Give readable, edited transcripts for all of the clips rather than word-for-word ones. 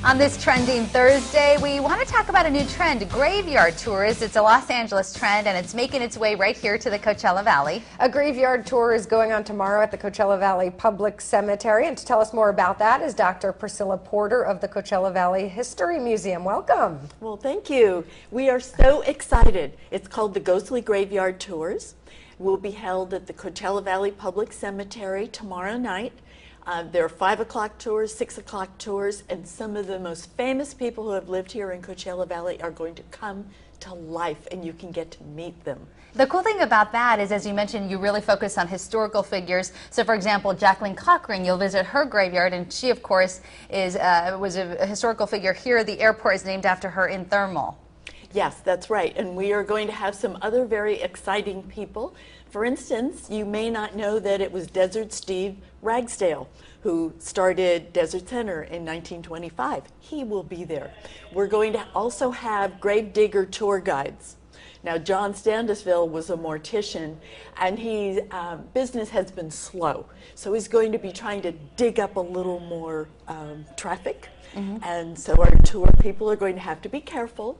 On this Trending Thursday, we want to talk about a new trend, graveyard tours. It's a Los Angeles trend, and it's making its way right here to the Coachella Valley. A graveyard tour is going on tomorrow at the Coachella Valley Public Cemetery, and to tell us more about that is Dr. Priscilla Porter of the Coachella Valley History Museum. Welcome. Well, thank you. We are so excited. It's called the Ghostly Graveyard Tours. Will be held at the Coachella Valley Public Cemetery tomorrow night. There are 5 o'clock tours, 6 o'clock tours, and some of the most famous people who have lived here in Coachella Valley are going to come to life, and you can get to meet them. The cool thing about that is, as you mentioned, you really focus on historical figures. So, for example, Jacqueline Cochran, you'll visit her graveyard, and she, of course, was a historical figure here. The airport is named after her in Thermal. Yes, that's right. And we are going to have some other very exciting people. For instance, you may not know that it was Desert Steve Ragsdale who started Desert Center in 1925. He will be there. We're going to also have gravedigger tour guides. Now, John Standisville was a mortician, and his business has been slow. So he's going to be trying to dig up a little more traffic. And so our tour people are going to have to be careful.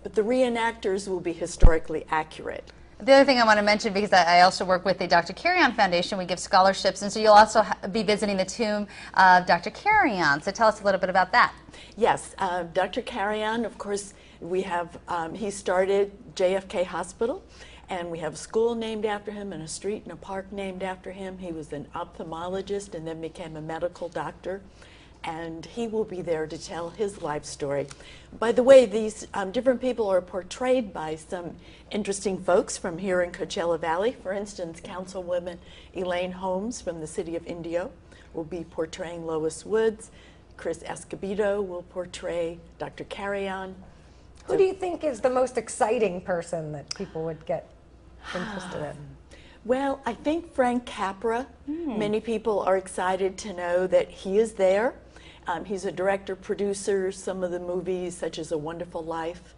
But the reenactors will be historically accurate. The other thing I want to mention, because I also work with the Dr. Carry-On Foundation, we give scholarships, and so you'll also be visiting the tomb of Dr. Carry-On. So tell us a little bit about that. Yes, Dr. Carry-On, of course, we have, he started JFK Hospital, and we have a school named after him and a street and a park named after him. He was an ophthalmologist and then became a medical doctor. And he will be there to tell his life story. By the way, these different people are portrayed by some interesting folks from here in Coachella Valley. For instance, Councilwoman Elaine Holmes from the city of Indio will be portraying Lois Woods. Chris Escobedo will portray Dr. Carry-On. Who do you think is the most exciting person that people would get interested in? Well, I think Frank Capra. Many people are excited to know that he is there. He's a director, producer, some of the movies such as A Wonderful Life.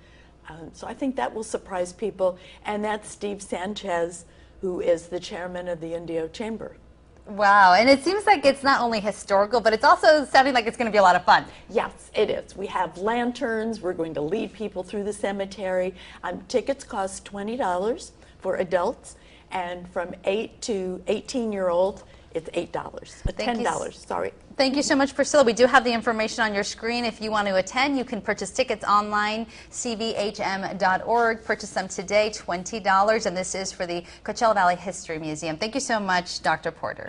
So I think that will surprise people. And that's Steve Sanchez, who is the chairman of the Indio Chamber. Wow, and it seems like it's not only historical, but it's also sounding like it's going to be a lot of fun. Yes, it is. We have lanterns. We're going to lead people through the cemetery. Tickets cost $20 for adults, and from 8 to 18-year-old, it's $8. $10, sorry. Thank you so much, Priscilla. We do have the information on your screen. If you want to attend, you can purchase tickets online, cvhm.org. Purchase them today, $20, and this is for the Coachella Valley History Museum. Thank you so much, Dr. Porter.